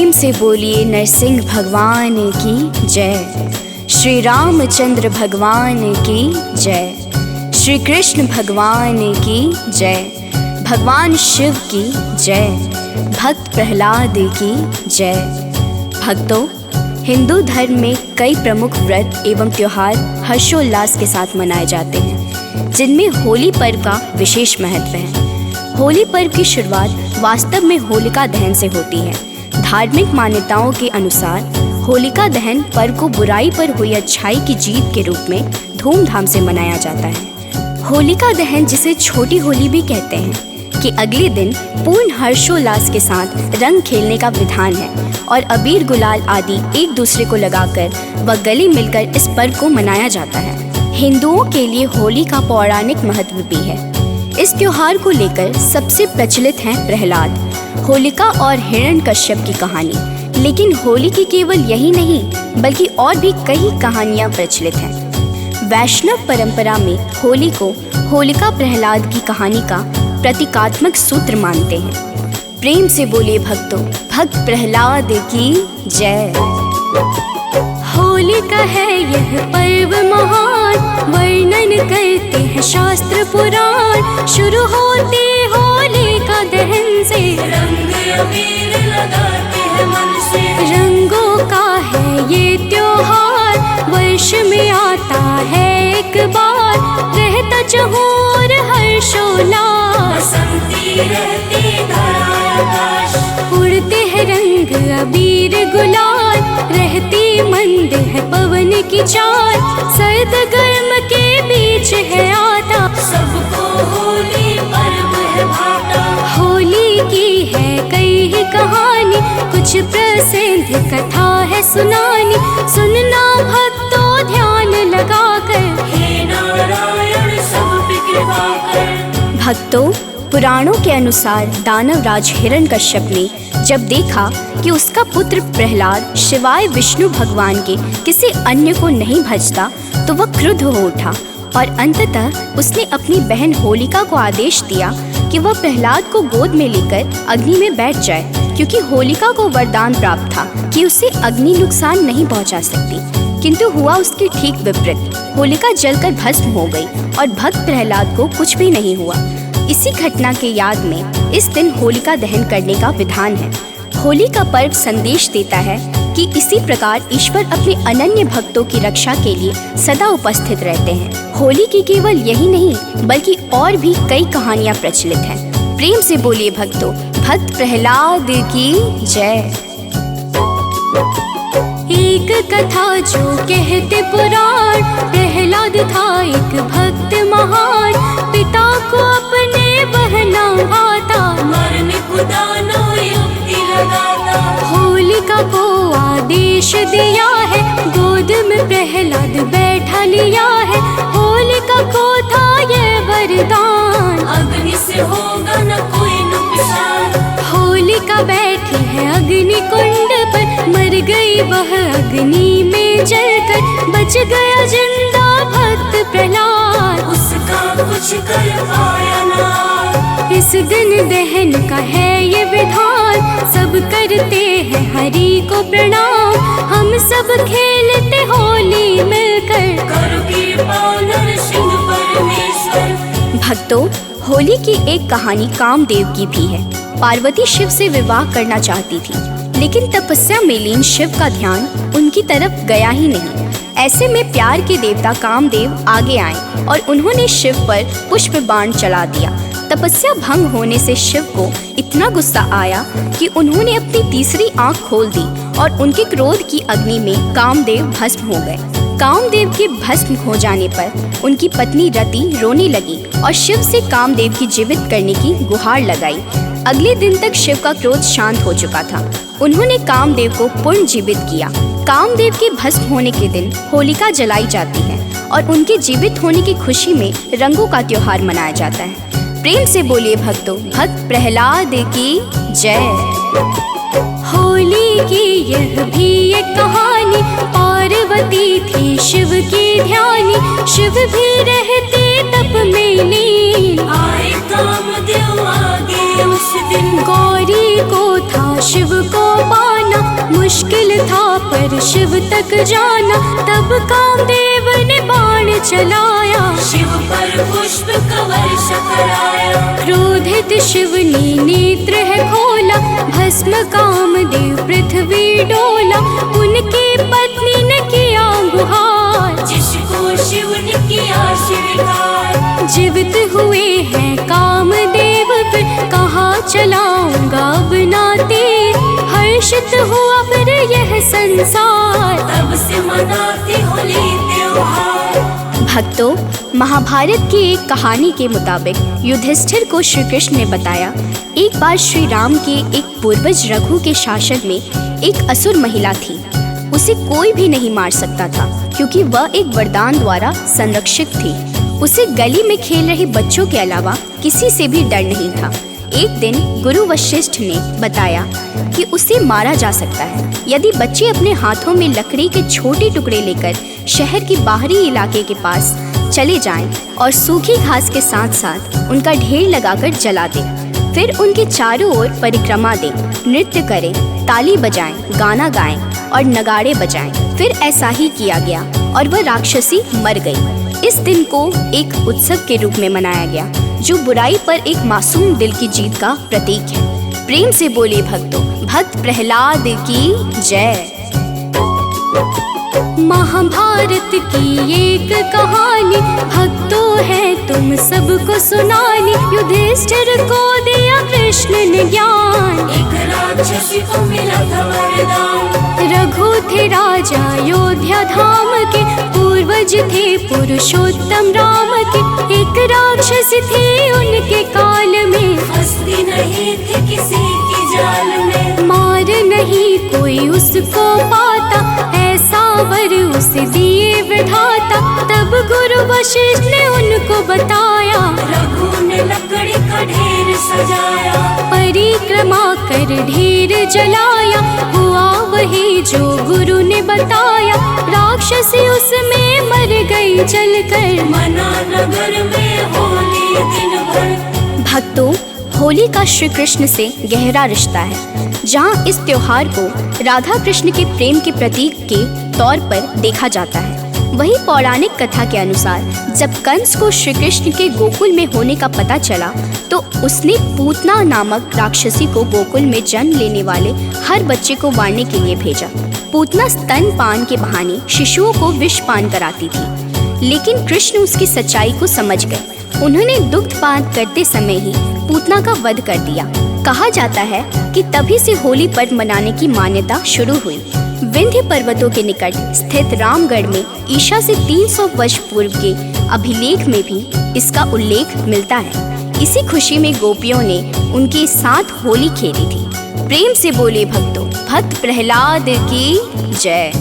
प्रेम से बोलिए नरसिंह भगवान की जय, श्री रामचंद्र भगवान की जय, श्री कृष्ण भगवान की जय, भगवान शिव की जय, भक्त प्रहलाद की जय। भक्तों, हिंदू धर्म में कई प्रमुख व्रत एवं त्योहार हर्षोल्लास के साथ मनाए जाते हैं, जिनमें होली पर्व का विशेष महत्व है। होली पर्व की शुरुआत वास्तव में होलिका दहन से होती है। धार्मिक मान्यताओं के अनुसार होलिका दहन पर्व को बुराई पर हुई अच्छाई की जीत के रूप में धूमधाम से मनाया जाता है। होलिका दहन, जिसे छोटी होली भी कहते हैं, कि अगले दिन पूर्ण हर्षोल्लास के साथ रंग खेलने का विधान है और अबीर गुलाल आदि एक दूसरे को लगाकर व गले मिलकर इस पर्व को मनाया जाता है। हिंदुओं के लिए होली का पौराणिक महत्व भी है। इस त्योहार को लेकर सबसे प्रचलित है प्रहलाद, होलिका और हिरण्यकश्यप की कहानी। लेकिन होली की केवल यही नहीं, बल्कि और भी कई कहानियां प्रचलित हैं। वैष्णव परंपरा में होली को होलिका प्रहलाद की कहानी का प्रतीकात्मक सूत्र मानते हैं। प्रेम से बोलिए भक्तों, भक्त प्रहलाद की जय। होलिका है यह पर्व महान, वर्णन करते हैं शास्त्र पुराण। शुरू होती होलिका दहन से, रंग अबीर लगाते हैं मन से। रंगों का है ये त्योहार, वर्ष में आता है एक बार। रहता चहुर हर्षोल्लास, बसंती रहती धरा आकाश। उड़ते हैं रंग अबीर गुलाल, रहती मंद है पवन की चाल। सर्द गर्म के बीच है आता, सबको होली पर्व है भाता। होली की है कई ही कहानी, कुछ प्रसिद्ध कथा है सुनानी। सुनना भक्तों ध्यान लगाकर, हे नारायण सब पे कृपा कर। भक्तों, पुराणों के अनुसार दानवराज हिरण्यकश्यप ने जब देखा कि उसका पुत्र प्रहलाद शिवाय विष्णु भगवान के किसी अन्य को नहीं भजता, तो वह क्रुद्ध हो उठा और अंततः उसने अपनी बहन होलिका को आदेश दिया कि वह प्रहलाद को गोद में लेकर अग्नि में बैठ जाए, क्योंकि होलिका को वरदान प्राप्त था कि उसे अग्नि नुकसान नहीं पहुंचा सकती। किंतु हुआ उसकी ठीक विपरीत। होलिका जलकर भस्म हो गई और भक्त प्रहलाद को कुछ भी नहीं हुआ। इसी घटना के याद में इस दिन होलिका दहन करने का विधान है। होली का पर्व संदेश देता है कि इसी प्रकार ईश्वर अपने अनन्य भक्तों की रक्षा के लिए सदा उपस्थित रहते हैं। होली की केवल यही नहीं, बल्कि और भी कई कहानियां प्रचलित हैं। प्रेम से बोलिए भक्तों, भक्त प्रहलाद की जय। एक कथा जो कहते पुराण, प्रहलाद था एक भक्त महान। पिता को अपने बहना भाता, मरने को दानों युक्ति लगाता। होलिका को आदेश दिया है, गोद में प्रहलाद बैठा लिया है। होलिका को था ये वरदान, अग्नि से होगा न कोई नुकसान। होलिका बैठी है अग्नि कुंड पर, मर गई वह अग्नि में जलकर। बच गया जिंदा भक्त प्रहलाद, उसका कुछ कर पाया ना। इस दिन दहन का है ये विधान, सब करते हैं हरि को प्रणाम। हम सब खेलते होली मिलकर, करो कृपा नरसिंह परमेश्वर। भक्तों, होली की एक कहानी कामदेव की भी है। पार्वती शिव से विवाह करना चाहती थी, लेकिन तपस्या में लीन शिव का ध्यान उनकी तरफ गया ही नहीं। ऐसे में प्यार के देवता कामदेव आगे आए और उन्होंने शिव पर पुष्प बाण चला दिया। तपस्या भंग होने से शिव को इतना गुस्सा आया कि उन्होंने अपनी तीसरी आंख खोल दी और उनके क्रोध की अग्नि में कामदेव भस्म हो गए। कामदेव के भस्म हो जाने पर उनकी पत्नी रति रोने लगी और शिव से कामदेव की जीवित करने की गुहार लगाई। अगले दिन तक शिव का क्रोध शांत हो चुका था। उन्होंने कामदेव को पुनः जीवित किया। कामदेव के भस्म होने के दिन होलिका जलाई जाती है और उनके जीवित होने की खुशी में रंगों का त्योहार मनाया जाता है। प्रेम से बोलिए भक्तों, भक्त प्रहलाद की जय। होली की यह भी एक कहानी, पार्वती थी शिव की ध्यानी। शिव भी रहते तप में लीन, आए कामदेव आगे उस दिन। गौरी को था शिव को पाना, कृष्ण था पर शिव तक जाना, तब कामदेव ने बाण चलाया, शिव पर पुष्प कवर्ष कराया। क्रोधित शिव ने नेत्र है खोला, भस्म कामदेव पृथ्वी डोला, उनकी पत्नी ने किया गुहार, जिसको शिव ने किया स्वीकार। जीवित हुए हैं कामदेव फिर कहाँ चलाऊंगा अब नाते, हर्षित हुआ फिर यह संसार, तब से मनाते होली त्योहार। भक्तों, महाभारत की एक कहानी के मुताबिक युधिष्ठिर को श्री कृष्ण ने बताया, एक बार श्री राम के एक पूर्वज रघु के शासन में एक असुर महिला थी। उसे कोई भी नहीं मार सकता था क्योंकि वह एक वरदान द्वारा संरक्षित थी। उसे गली में खेल रहे बच्चों के अलावा किसी से भी डर नहीं था। एक दिन गुरु वशिष्ठ ने बताया कि उसे मारा जा सकता है यदि बच्चे अपने हाथों में लकड़ी के छोटे टुकड़े लेकर शहर के बाहरी इलाके के पास चले जाएं और सूखी घास के साथ साथ उनका ढेर लगाकर जला दें। फिर उनके चारों ओर परिक्रमा दें, नृत्य करें, ताली बजाएं, गाना गाएं और नगाड़े बजाएं। फिर ऐसा ही किया गया और वह राक्षसी मर गई। इस दिन को एक उत्सव के रूप में मनाया गया जो बुराई पर एक मासूम दिल की जीत का प्रतीक है। प्रेम से बोले भक्तों, भक्त प्रहलाद की जय। महाभारत की एक कहानी भक्तों है तुम सबको सुनानी, युधिष्ठिर को दिया कृष्ण ने ज्ञान, एक राक्षसी को मिला था वरदान। रघु थे राजा अयोध्या धाम के, पूर्वज थे पुरुषोत्तम राम के, एक राक्षसी थी उनके काल में, फंसती नहीं थी किसी की जाल में, मार नहीं कोई उसको पाता, ऐसा वर उसे दिए विधाता। तब गुरु वशिष्ठ ने उनको बताया, रघु ने लकड़ी का ढेर सजाया, परिक्रमा कर ढेर जलाया, हुआ वही जो गुरु ने बताया, राक्षसी उसमें मर गई जलकर, मना नगर में होली दिन भर। भक्तों, होली का श्री कृष्ण से गहरा रिश्ता है, जहाँ इस त्योहार को राधा कृष्ण के प्रेम के प्रतीक के तौर पर देखा जाता है। वही पौराणिक कथा के अनुसार जब कंस को श्री कृष्ण के गोकुल में होने का पता चला तो उसने पूतना नामक राक्षसी को गोकुल में जन्म लेने वाले हर बच्चे को मारने के लिए भेजा। पूतना स्तनपान के बहाने शिशुओं को विष पान कराती थी, लेकिन कृष्ण उसकी सच्चाई को समझ गए। उन्होंने दुग्धपान करते समय ही पूतना का वध कर दिया। कहा जाता है कि तभी से होली पर्व मनाने की मान्यता शुरू हुई। विंध्य पर्वतों के निकट स्थित रामगढ़ में ईशा से 300 वर्ष पूर्व के अभिलेख में भी इसका उल्लेख मिलता है। इसी खुशी में गोपियों ने उनके साथ होली खेली थी। प्रेम से बोले भक्तों, भक्त प्रहलाद की जय।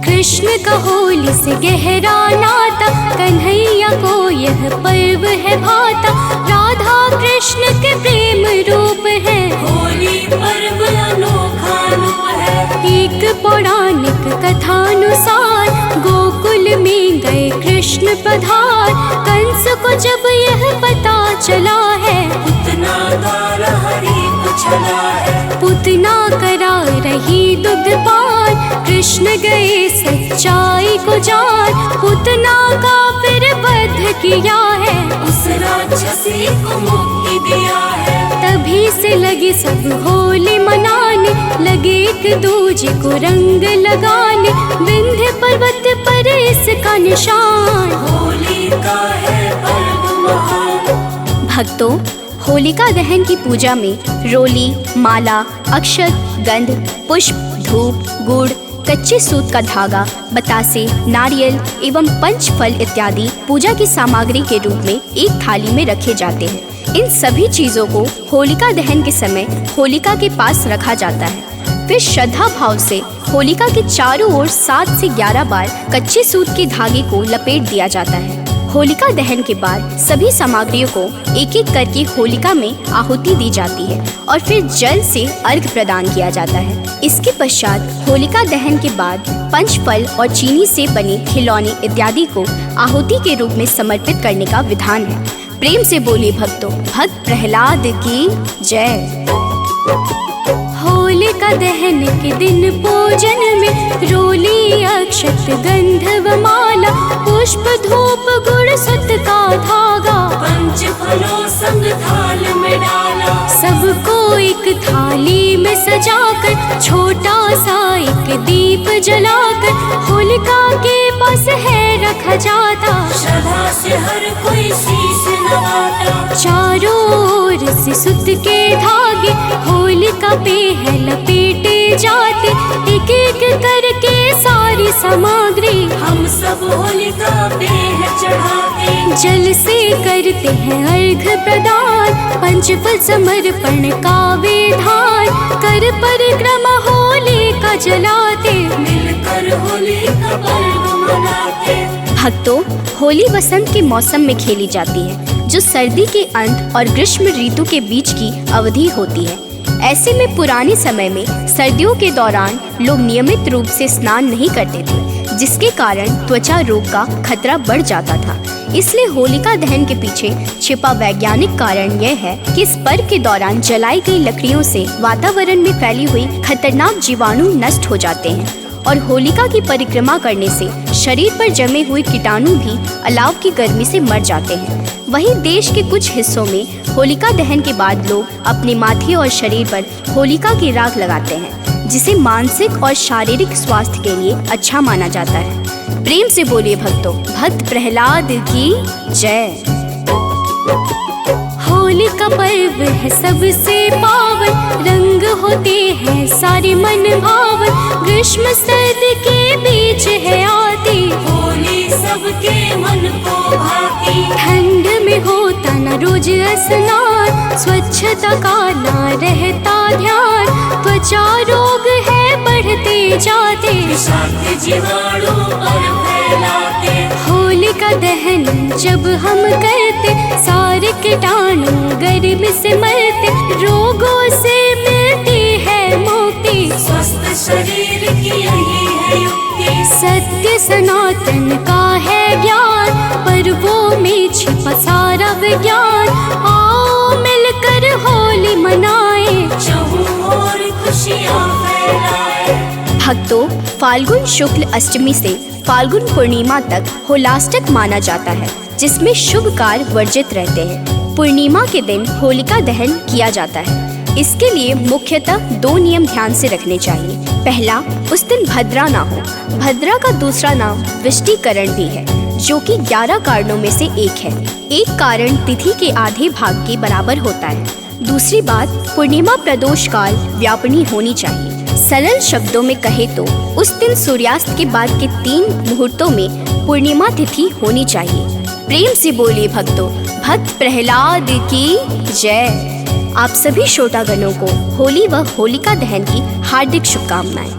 कृष्ण का होली से गहरा नाता, कन्हैया को यह पर्व है भाता, राधा कृष्ण के प्रेम रूप है, होली पर्व अनोखा रूप है। एक पौराणिक कथानुसार गोकुल में गए कृष्ण पधार, कंस को जब यह पता चला है, पूतना द्वारा हरि को छला है, पूतना करा रही दुग्धपान, कृष्ण गए सच्चाई को जान, पूतना का फिर वध किया है, उस राक्षसी को मुक्ति दिया है। तभी से लगे सब होली मनाने, लगे एक दूजे को रंग लगाने, विंध्य पर्वत पर इसका निशान, होली का है पर्व महान। भक्तों, होलिका दहन की पूजा में रोली, माला, अक्षत, गंध, पुष्प, धूप, गुड़, कच्चे सूत का धागा, बतासे, नारियल एवं पंच फल इत्यादि पूजा की सामग्री के रूप में एक थाली में रखे जाते हैं। इन सभी चीजों को होलिका दहन के समय होलिका के पास रखा जाता है। फिर श्रद्धा भाव से होलिका के चारों ओर 7 से 11 बार कच्चे सूत के धागे को लपेट दिया जाता है। होलिका दहन के बाद सभी सामग्रियों को एक एक करके होलिका में आहुति दी जाती है और फिर जल से अर्घ प्रदान किया जाता है। इसके पश्चात होलिका दहन के बाद पंचफल और चीनी से बने खिलौने इत्यादि को आहुति के रूप में समर्पित करने का विधान है। प्रेम से बोले भक्तों, भक्त प्रहलाद की जय। होलिका दहन के दिन पूजन में रोली अक्षत गंधव माला, पुष्प धूप गुड़ सुत का धागा, पंच फलों संग थाल में डाला। सबको एक थाली में सजाकर, छोटा सा एक दीप जलाकर, होलिका के पास है रखा जाता। श्रद्धा से हर कोई शीश नवाता। चारों ओर से सुत के धागे होलिका पे है लपेटे जाते, एक एक करके सारी सामग्री हम सब होलिका पे है चढ़ाते। जल से करते हैं अर्घ प्रदान, पंचफल समर्पण का विधान, कर परिक्रमा होलिका जलाते, मिलकर होली का पर्व मनाते। भक्तों, होली वसंत के मौसम में खेली जाती है, जो सर्दी के अंत और ग्रीष्म ऋतु के बीच की अवधि होती है। ऐसे में पुराने समय में सर्दियों के दौरान लोग नियमित रूप से स्नान नहीं करते थे, जिसके कारण त्वचा रोग का खतरा बढ़ जाता था। इसलिए होलिका दहन के पीछे छिपा वैज्ञानिक कारण यह है कि इस पर्व के दौरान जलाई गई लकड़ियों से वातावरण में फैली हुई खतरनाक जीवाणु नष्ट हो जाते हैं और होलिका की परिक्रमा करने से शरीर पर जमे हुए कीटाणु भी अलाव की गर्मी से मर जाते हैं। वहीं देश के कुछ हिस्सों में होलिका दहन के बाद लोग अपने माथे और शरीर पर होलिका की राख लगाते हैं, जिसे मानसिक और शारीरिक स्वास्थ्य के लिए अच्छा माना जाता है। प्रेम से बोलिए भक्तों, भक्त प्रहलाद की जय। होलिका पर्व है सबसे पावन, रंग होते हैं सारे मन भावन, ग्रीष्म सर्द के बीच है आती, होली सबके मन को भाती। ठंड में होता न रोज स्नान, स्वच्छता का ना रहता ध्यान, त्वचा रोग है बढ़ते जाते, विषाक्त जीवाणु और फैलाते। होलिका दहन जब हम करते, सारे कीटाणु गर्मी से मरते, रोगों से मिलती है मुक्ति, स्वस्थ शरीर की यही है युक्ति। सत्य सनातन का है ज्ञान, पर्वों में छिपा सारा विज्ञान, आओ मिलकर होली मनाएं, चहु और खुशियाँ फैलाए। भक्तों, फाल्गुन शुक्ल अष्टमी से फाल्गुन पूर्णिमा तक होलाष्टक माना जाता है, जिसमें शुभ कार्य वर्जित रहते हैं। पूर्णिमा के दिन होलिका दहन किया जाता है। इसके लिए मुख्यतः 2 नियम ध्यान से रखने चाहिए। पहला, उस दिन भद्रा ना हो। भद्रा का दूसरा नाम विष्टिकरण भी है, जो कि 11 कारणों में से एक है। एक कारण तिथि के आधे भाग के बराबर होता है। दूसरी बात, पूर्णिमा प्रदोष काल व्यापनी होनी चाहिए। सरल शब्दों में कहे तो उस दिन सूर्यास्त के बाद के 3 मुहूर्तों में पूर्णिमा तिथि होनी चाहिए। प्रेम से बोलिए भक्तों, भक्त प्रहलाद की जय। आप सभी श्रोतागणों को होली व होलिका दहन की हार्दिक शुभकामनाएं।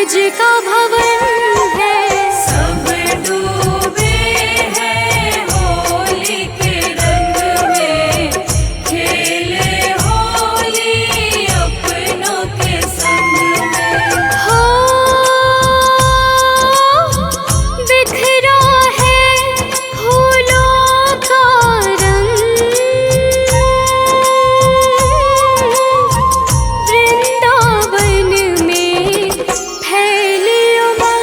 ब्रज का भवन है। सब डूबे हैं होली के रंग में, खेले होली अपनों के संग में। हो बिखरा है फूलों का रंग, वृंदावन में फैली उमंग।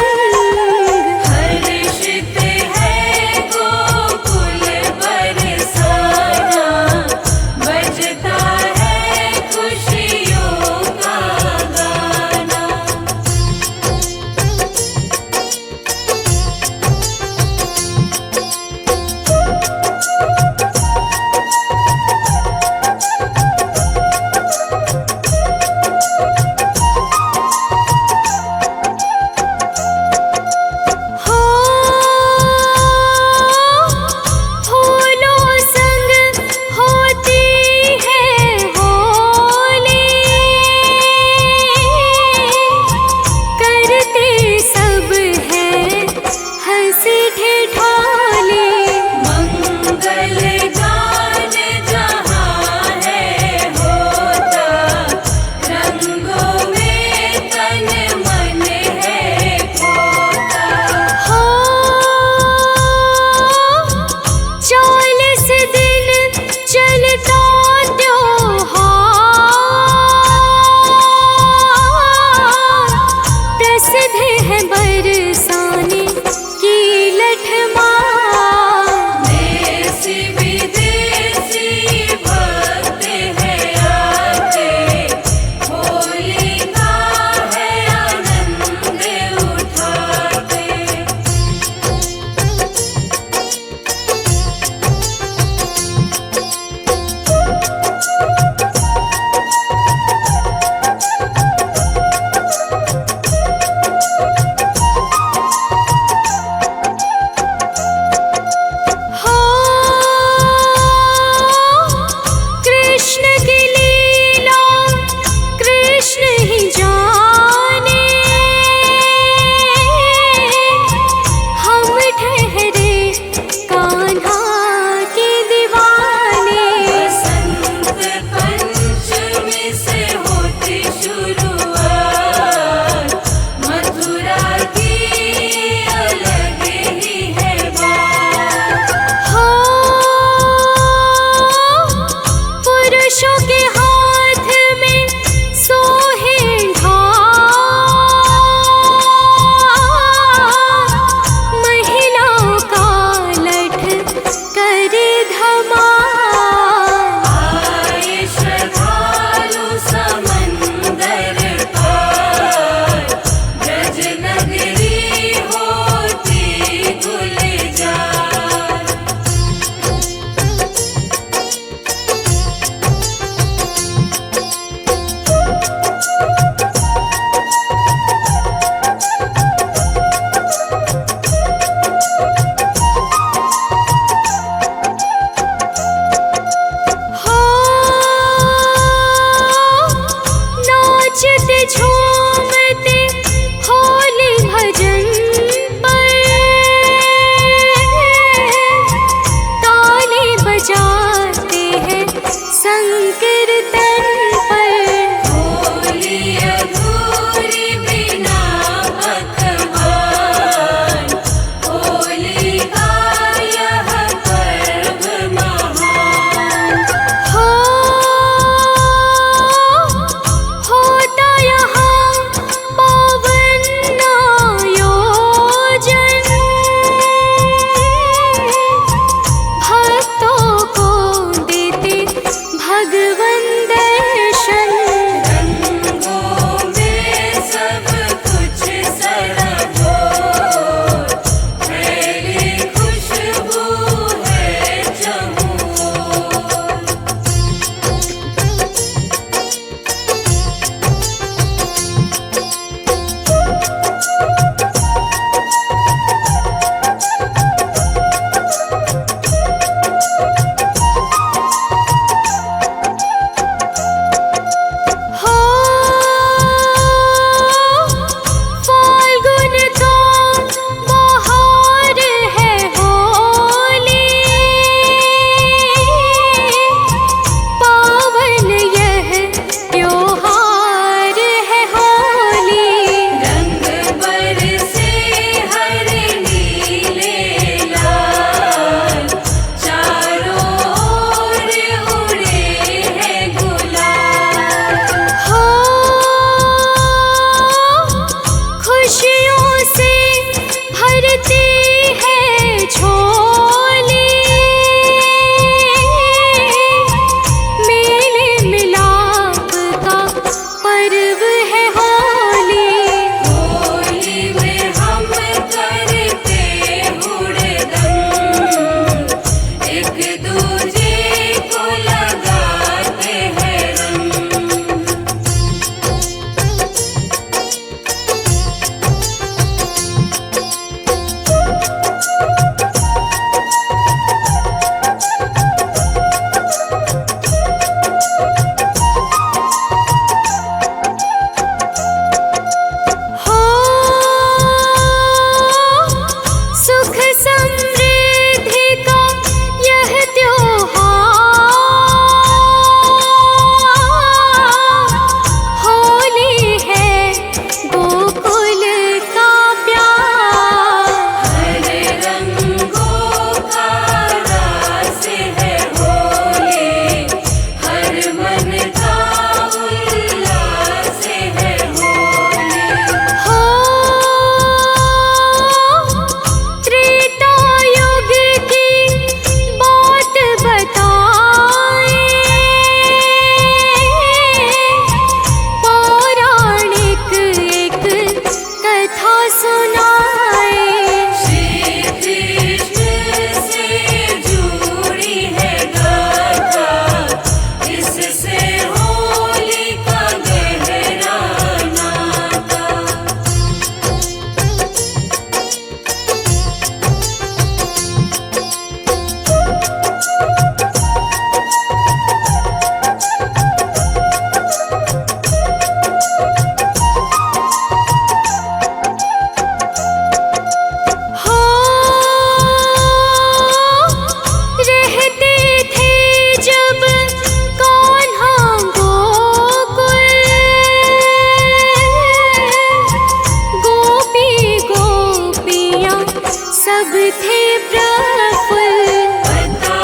सब थे प्रफुल्ल। पता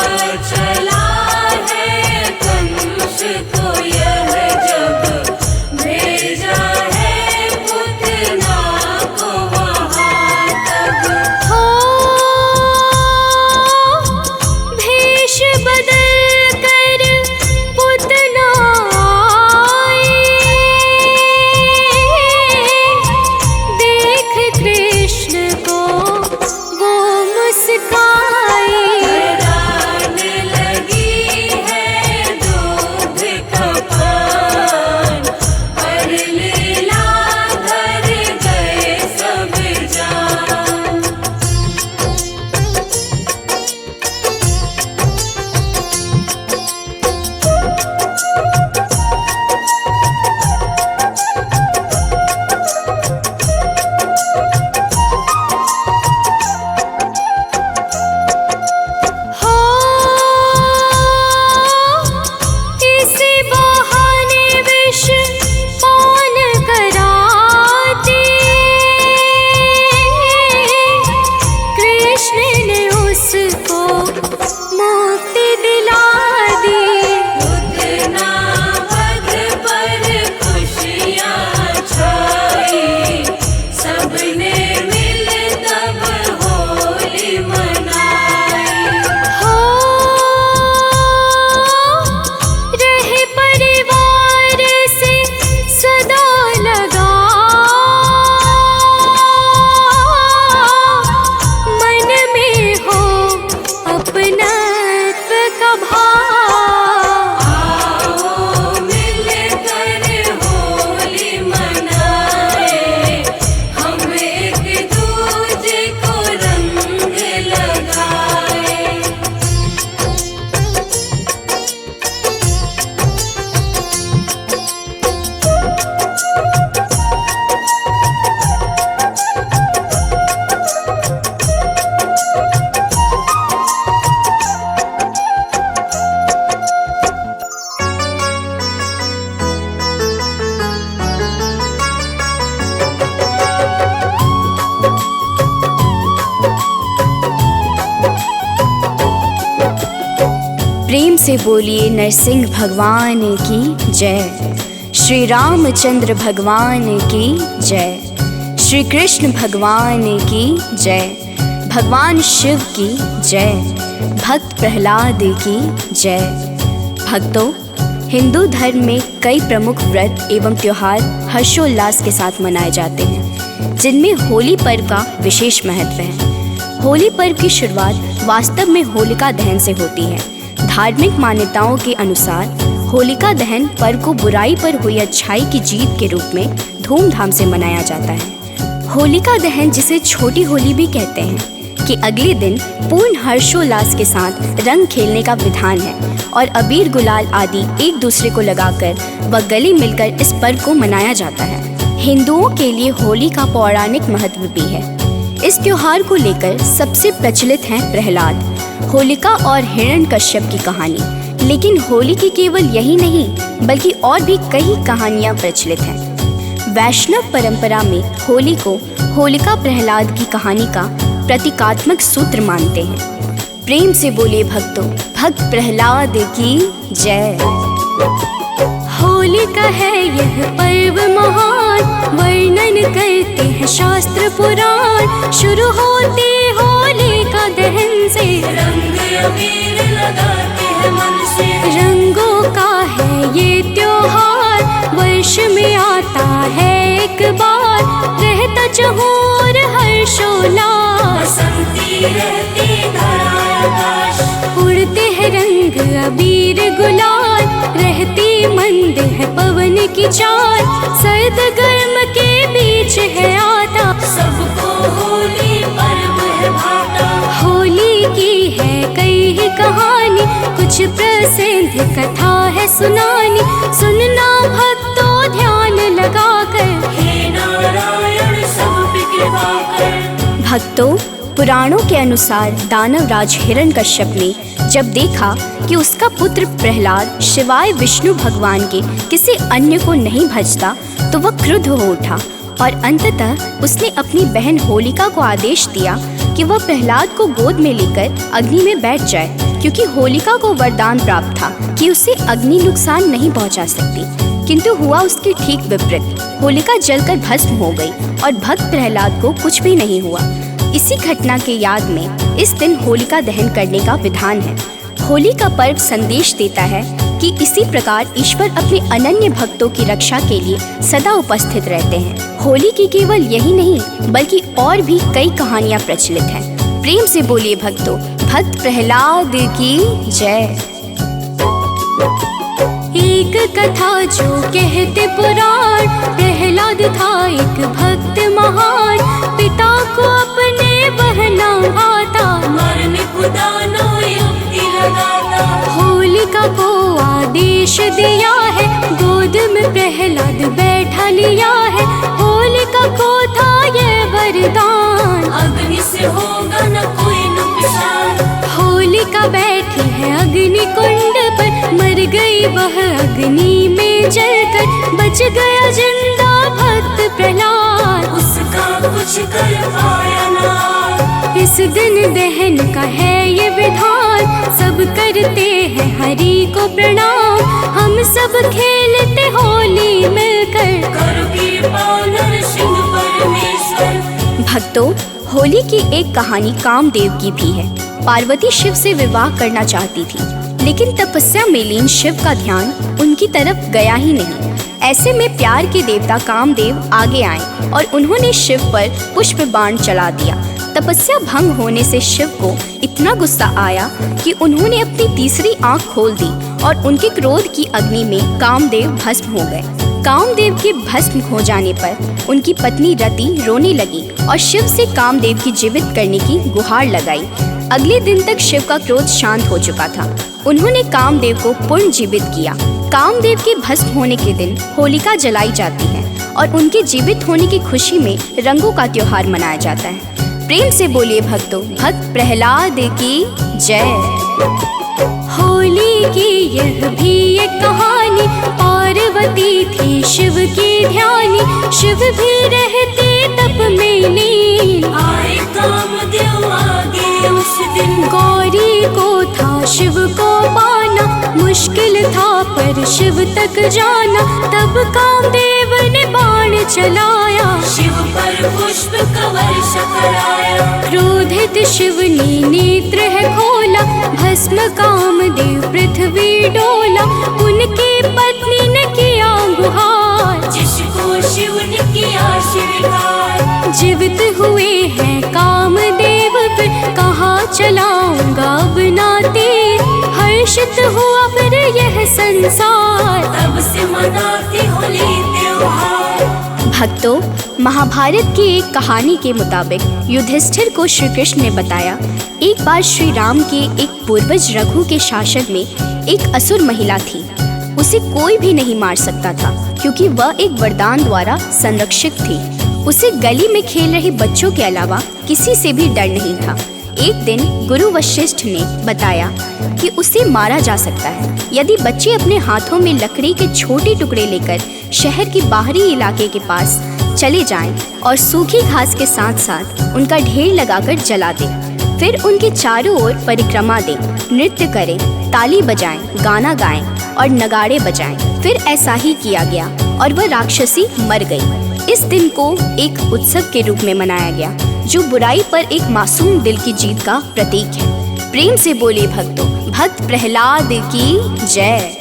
चला है कंस को यह जब भेजा है पुतना को वहाँ तब। हो भेष बदल कर पुतना आए, देख कृष्ण को वो मुस्काए। कराने लगी है दूध का पान, पर लीला धर गए सब जान। हो इसी बहाने विष पान कराते, कृष्ण ने उसको मुक्ति दिला दी। उतना पद पर खुशियाँ छाई, सबने मिल तब होली मनाई। हो रहे परिवार से सदा लगा, मन में हो अपनत्व का भाव। आओ मिलकर होली मनाए, हम एक दूजे को रंग लगाए। प्रेम से बोलिए नरसिंह भगवान की जय। श्री रामचंद्र भगवान की जय। श्री कृष्ण भगवान की जय। भगवान शिव की जय। भक्त प्रहलाद की जय। भक्तों, हिंदू धर्म में कई प्रमुख व्रत एवं त्योहार हर्षोल्लास के साथ मनाए जाते हैं, जिनमें होली पर्व का विशेष महत्व है। होली पर्व की शुरुआत वास्तव में होलिका दहन से होती है। धार्मिक मान्यताओं के अनुसार होलिका दहन पर्व को बुराई पर हुई अच्छाई की जीत के रूप में धूमधाम से मनाया जाता है। होलिका दहन, जिसे छोटी होली भी कहते हैं, कि अगले दिन पूर्ण हर्षोल्लास के साथ रंग खेलने का विधान है और अबीर गुलाल आदि एक दूसरे को लगाकर व गले मिलकर इस पर्व को मनाया जाता है। हिंदुओं के लिए होली का पौराणिक महत्व भी है। इस त्योहार को लेकर सबसे प्रचलित है प्रहलाद, होलिका और हिरण्यकश्यप की कहानी। लेकिन होली की केवल यही नहीं, बल्कि और भी कई कहानियां प्रचलित हैं। वैष्णव परंपरा में होली को होलिका प्रहलाद की कहानी का प्रतीकात्मक सूत्र मानते हैं। प्रेम से बोलिए भक्तों, भक्त प्रहलाद की जय। होली का है यह पर्व महान, वर्णन करते हैं शास्त्र पुराण। शुरू होती होली का दहन से, रंग अबीर लगाते हैं मन से। रंगों का है ये त्योहार, वर्ष में आता है एक बार। रहता चहुर हर्षोल्लास, बसंती रहती धरा आकाश। उड़ते हैं रंग अबीर गुलाल, रहती मंद है पवन की चाल। सर्द गर्म के बीच है आता, सबको होली पर्व है भाता। होली की है कई ही कहानी, कुछ प्रसिद्ध कथा है सुनानी। सुनना भक्तों ध्यान लगाकर, हे नारायण सब पे कृपा कर। भक्तों, पुराणों के अनुसार दानवराज हिरण्यकश्यप ने जब देखा कि उसका पुत्र प्रहलाद शिवाय विष्णु भगवान के किसी अन्य को नहीं भजता, तो वह क्रुद्ध हो उठा और अंततः उसने अपनी बहन होलिका को आदेश दिया कि कि वह प्रहलाद को गोद में लेकर अग्नि में बैठ जाए, क्योंकि होलिका को वरदान प्राप्त था कि उसे अग्नि नुकसान नहीं पहुंचा सकती। किंतु हुआ उसके ठीक विपरीत। होलिका जलकर भस्म हो गई और भक्त प्रहलाद को कुछ भी नहीं हुआ। इसी घटना के याद में इस दिन होलिका दहन करने का विधान है। होली का पर्व संदेश देता है कि इसी प्रकार ईश्वर अपने अनन्य भक्तों की रक्षा के लिए सदा उपस्थित रहते हैं। होली की केवल यही नहीं बल्कि और भी कई कहानियां प्रचलित हैं। प्रेम से बोलिए भक्तों, भक्त प्रहलाद की जय। एक कथा जो कहते पुराण, प्रहलाद था एक भक्त महान। पिता को अपने बहना भाता, मरने खुदानो युक्ति लगाता। होलिका को आदेश दिया है, गोद में प्रहलाद बैठा लिया है। होलिका को था ये वरदान, अग्नि से होगा न कोई नुकसान। होलिका बैठी है अग्नि कुंड पर, मर गई वह अग्नि में जलकर। बच गया जिंदा भक्त प्रहलाद, उसका कुछ कर पाया ना। इस दिन दहन का है ये विधान, सब करते हैं हरि को प्रणाम। हम सब खेलते होली मिलकर, करो कृपा नरसिंह परमेश्वर। भक्तों, होली की एक कहानी कामदेव की भी है। पार्वती शिव से विवाह करना चाहती थी, लेकिन तपस्या में लीन शिव का ध्यान उनकी तरफ गया ही नहीं। ऐसे में प्यार के देवता कामदेव आगे आए और उन्होंने शिव पर पुष्प बाण चला दिया। तपस्या भंग होने से शिव को इतना गुस्सा आया कि उन्होंने अपनी तीसरी आंख खोल दी और उनके क्रोध की अग्नि में कामदेव भस्म हो गए। कामदेव के भस्म हो जाने पर उनकी पत्नी रति रोने लगी और शिव से कामदेव की जीवित करने की गुहार लगाई। अगले दिन तक शिव का क्रोध शांत हो चुका था। उन्होंने कामदेव को पुनः जीवित किया। कामदेव के भस्म होने के दिन होलिका जलाई जाती है और उनके जीवित होने की खुशी में रंगों का त्योहार मनाया जाता है। प्रेम से बोलिए भक्तों, भक्त प्रहलाद की जय। होली की यह भी एक कहानी, पार्वती थी शिव की ध्यानी। शिव भी रहते तप में लीन, आए कामदेव आगे उस दिन। गौरी को था शिव को पाना, मुश्किल था पर शिव तक जाना। तब कामदेव ने बाण चलाया, शिव पर पुष्प का वर्षा कराया। क्रोधित शिव ने नेत्र है खोला, भस्म कामदेव पृथ्वी डोला। उनकी पत्नी ने किया गुहार, जिसको शिव ने किया स्वीकार। जीवित हुए हैं कामदेव फिर, कहाँ चलाऊंगा अब नाते। हर्षित हुआ फिर यह संसार, तब से मनाते होली त्योहार। भक्तों, महाभारत की एक कहानी के मुताबिक युधिष्ठिर को श्री कृष्ण ने बताया, एक बार श्री राम के एक पूर्वज रघु के शासन में एक असुर महिला थी। उसे कोई भी नहीं मार सकता था, क्योंकि वह एक वरदान द्वारा संरक्षित थी। उसे गली में खेल रहे बच्चों के अलावा किसी से भी डर नहीं था। एक दिन गुरु वशिष्ठ ने बताया कि उसे मारा जा सकता है यदि बच्चे अपने हाथों में लकड़ी के छोटे टुकड़े लेकर शहर के बाहरी इलाके के पास चले जाएं और सूखी घास के साथ साथ उनका ढेर लगाकर जला दें। फिर उनके चारों ओर परिक्रमा दें, नृत्य करें, ताली बजाएं, गाना गाएं और नगाड़े बजाएं। फिर ऐसा ही किया गया और वह राक्षसी मर गई। इस दिन को एक उत्सव के रूप में मनाया गया, जो बुराई पर एक मासूम दिल की जीत का प्रतीक है। प्रेम से बोले भक्तों, भक्त प्रहलाद की जय।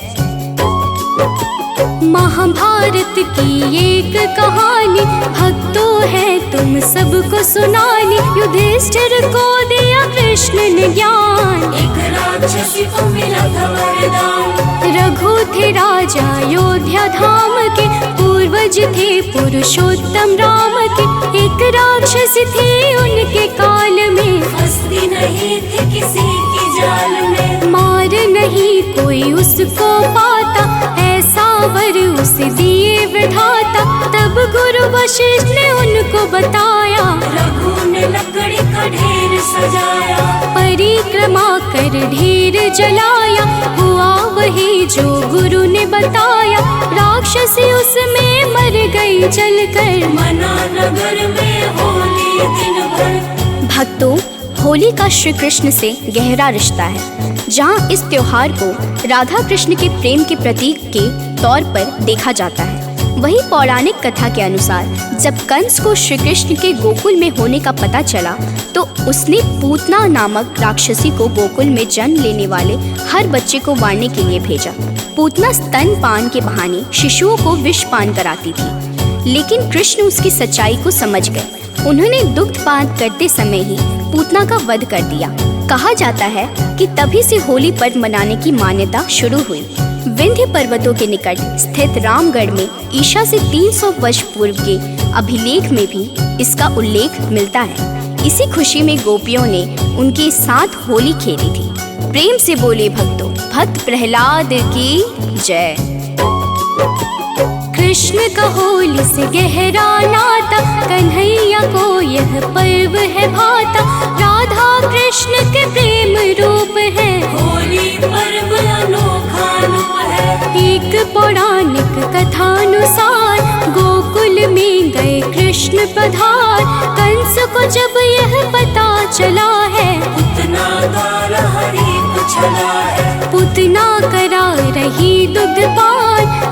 महाभारत की एक कहानी, भक्तों है तुम सबको सुनानी। युधिष्ठिर को दिया कृष्ण ने ज्ञान, एक राक्षसी को मिला था वरदान। रघु थे राजा अयोध्या धाम के, पूर्वज थे पुरुषोत्तम राम के। एक राक्षस थी उनके काल में, फंसती नहीं थी किसी की जाल में। मार नहीं कोई उसको पाता, ऐसा वर उसे दिए विधाता। तब गुरु वशिष्ठ ने उनको बताया, रघु ने लकड़ी का ढेर सजाया। परिक्रमा कर ढेर जलाया, हुआ वही जो गुरु ने बताया। राक्षसी उसमें मर गई जलकर, मना नगर में होली दिन भर। भक्तों, होली का श्री कृष्ण से गहरा रिश्ता है, जहाँ इस त्योहार को राधा कृष्ण के प्रेम के प्रतीक के तौर पर देखा जाता है। वही पौराणिक कथा के अनुसार जब कंस को श्री कृष्ण के गोकुल में होने का पता चला तो उसने पूतना नामक राक्षसी को गोकुल में जन्म लेने वाले हर बच्चे को मारने के लिए भेजा। पूतना स्तनपान के बहाने शिशुओं को विष पान कराती थी, लेकिन कृष्ण उसकी सच्चाई को समझ गए। उन्होंने दुग्धपान करते समय ही पूतना का वध कर दिया। कहा जाता है कि तभी से होली पर्व मनाने की मान्यता शुरू हुई। विंध्य पर्वतों के निकट स्थित रामगढ़ में ईशा से 300 वर्ष पूर्व के अभिलेख में भी इसका उल्लेख मिलता है। इसी खुशी में गोपियों ने उनके साथ होली खेली थी। प्रेम से बोले भक्तों, भक्त प्रहलाद की जय। कृष्ण का होली से गहरा नाता, कन्हैया को यह पर्व है भाता। राधा कृष्ण के प्रेम रूप है, होली पर्व अनोखा रूप है। एक पौराणिक कथानुसार गोकुल में गए कृष्ण पधार। कंस को जब यह पता चला है, पूतना द्वारा हरि को छला है। पूतना करा रही दुग्धपान।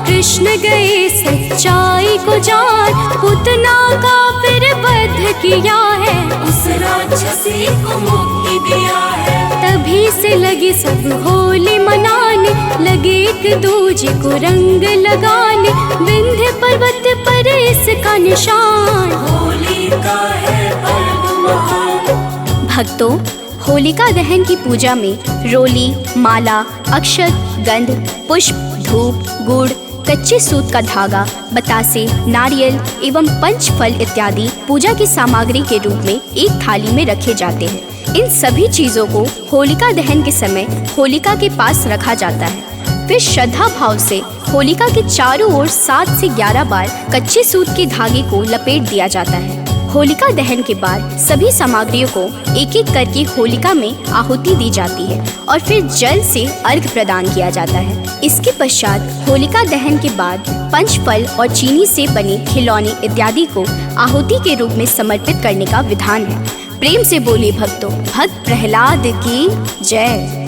कृष्ण गए सच्चाई को जान, पूतना का फिर वध किया है। उस राक्षसी को मुक्ति दिया है। तभी से लगे सब होली मनाने, लगे एक दूजे को रंग लगाने। विंध्य पर्वत पर इसका निशान, होली का है पर्व महान। भक्तों, होलिका दहन की पूजा में रोली, माला, अक्षत, गंध, पुष्प, धूप, गुड़, कच्चे सूत का धागा, बतासे, नारियल एवं पंच फल इत्यादि पूजा की सामग्री के रूप में एक थाली में रखे जाते हैं। इन सभी चीजों को होलिका दहन के समय होलिका के पास रखा जाता है। फिर श्रद्धा भाव से होलिका के चारों ओर 7 से 11 बार कच्चे सूत के धागे को लपेट दिया जाता है। होलिका दहन के बाद सभी सामग्रियों को एक एक करके होलिका में आहुति दी जाती है और फिर जल से अर्घ प्रदान किया जाता है। इसके पश्चात होलिका दहन के बाद पंचफल और चीनी से बने खिलौने इत्यादि को आहुति के रूप में समर्पित करने का विधान है। प्रेम से बोले भक्तों, भक्त प्रहलाद की जय।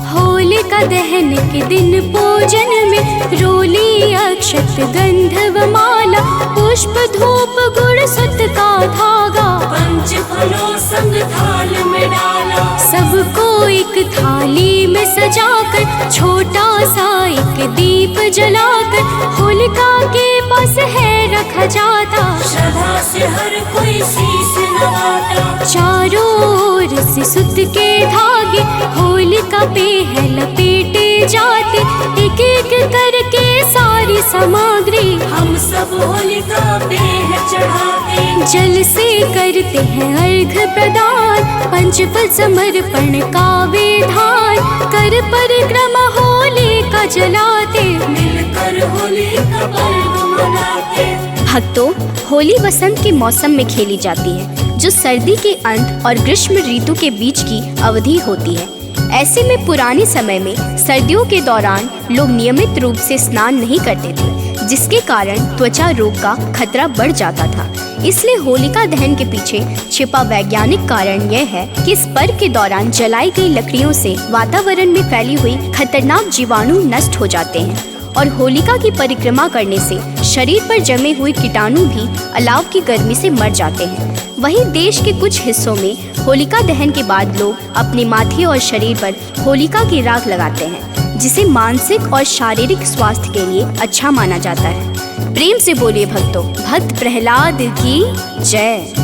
होलिका दहन के दिन पूजन में रोली, अक्षत, गंध व माला, पुष्प, धूप, गुड़, सुत का धागा, पंच फलों संग थाल में डाला। सबको एक थाली में सजाकर, छोटा सा एक दीप जलाकर होलिका के पास है रखा जाता। श्रद्धा से हर कोई शीश नवाता। चारों ओर से सुत के धागे होलिका पे है लपेटे जाते। एक एक करके सारी सामग्री हम सब होलिका पे है चढ़ाते। जल से करते हैं अर्घ प्रदान, पंचफल समर्पण का विधान। कर परिक्रमा होलिका जलाते, मिलकर होली का पर्व मनाते। भक्तों, होली वसंत के मौसम में खेली जाती है, जो सर्दी के अंत और ग्रीष्म ऋतु के बीच की अवधि होती है। ऐसे में पुराने समय में सर्दियों के दौरान लोग नियमित रूप से स्नान नहीं करते थे, जिसके कारण त्वचा रोग का खतरा बढ़ जाता था। इसलिए होलिका दहन के पीछे छिपा वैज्ञानिक कारण यह है कि इस पर्व के दौरान जलाई गई लकड़ियों से वातावरण में फैली हुई खतरनाक जीवाणु नष्ट हो जाते हैं और होलिका की परिक्रमा करने से शरीर पर जमे हुए कीटाणु भी अलाव की गर्मी से मर जाते हैं। वहीं देश के कुछ हिस्सों में होलिका दहन के बाद लोग अपने माथे और शरीर पर होलिका की राख लगाते हैं, जिसे मानसिक और शारीरिक स्वास्थ्य के लिए अच्छा माना जाता है। प्रेम से बोलिए भक्तों, भक्त प्रहलाद की जय।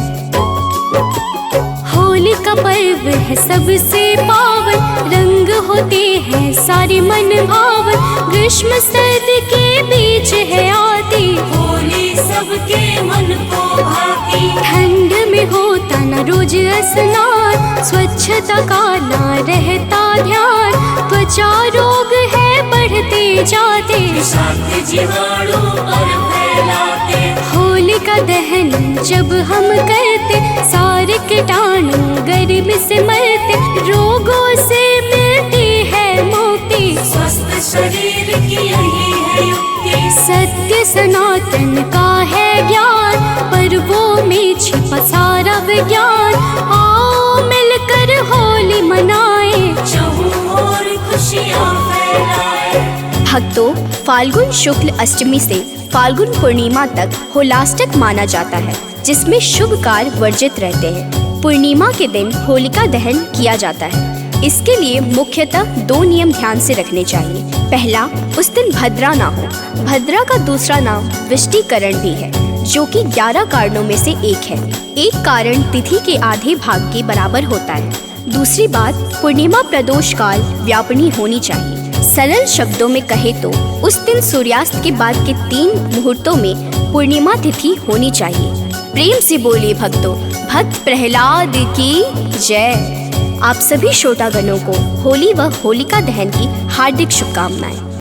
होली का पर्व है सबसे पावन, रंग होते हैं सारे मन भावन। ग्रीष्म सर्दी के बीच है आती, होली सबके मन को भाती। ठंड में होता न रोज स्नान, स्वच्छता का ना रहता ध्यान। त्वचा रोग है बढ़ते जाते, विषाक्त जीवाणु पर फैलाते। होलिका दहन जब हम करते, सारे कीटाणु गर्मी से मरते। रोगों से मिलती है मुक्ति, स्वस्थ शरीर की यही है युक्ति। सत्य सनातन का है ज्ञान, पर्वों में छिपा सारा विज्ञान। आओ होली मनाए, चहु और खुशियाँ फैलाए। भक्तों, फाल्गुन शुक्ल अष्टमी से फाल्गुन पूर्णिमा तक होलाष्टक माना जाता है, जिसमें शुभ कार्य वर्जित रहते हैं। पूर्णिमा के दिन होलिका दहन किया जाता है। इसके लिए मुख्यतः 2 नियम ध्यान से रखने चाहिए। पहला, उस दिन भद्रा ना हो। भद्रा का दूसरा नाम विष्टिकरण भी है, जो कि 11 कारणों में से एक है। एक कारण तिथि के आधे भाग के बराबर होता है। दूसरी बात, पूर्णिमा प्रदोष काल व्यापनी होनी चाहिए। सरल शब्दों में कहे तो उस दिन सूर्यास्त के बाद के 3 मुहूर्तों में पूर्णिमा तिथि होनी चाहिए। प्रेम से बोलिए भक्तों, भक्त प्रहलाद की जय। आप सभी श्रोतागणों को होली व होलिका दहन की हार्दिक शुभकामनाएं।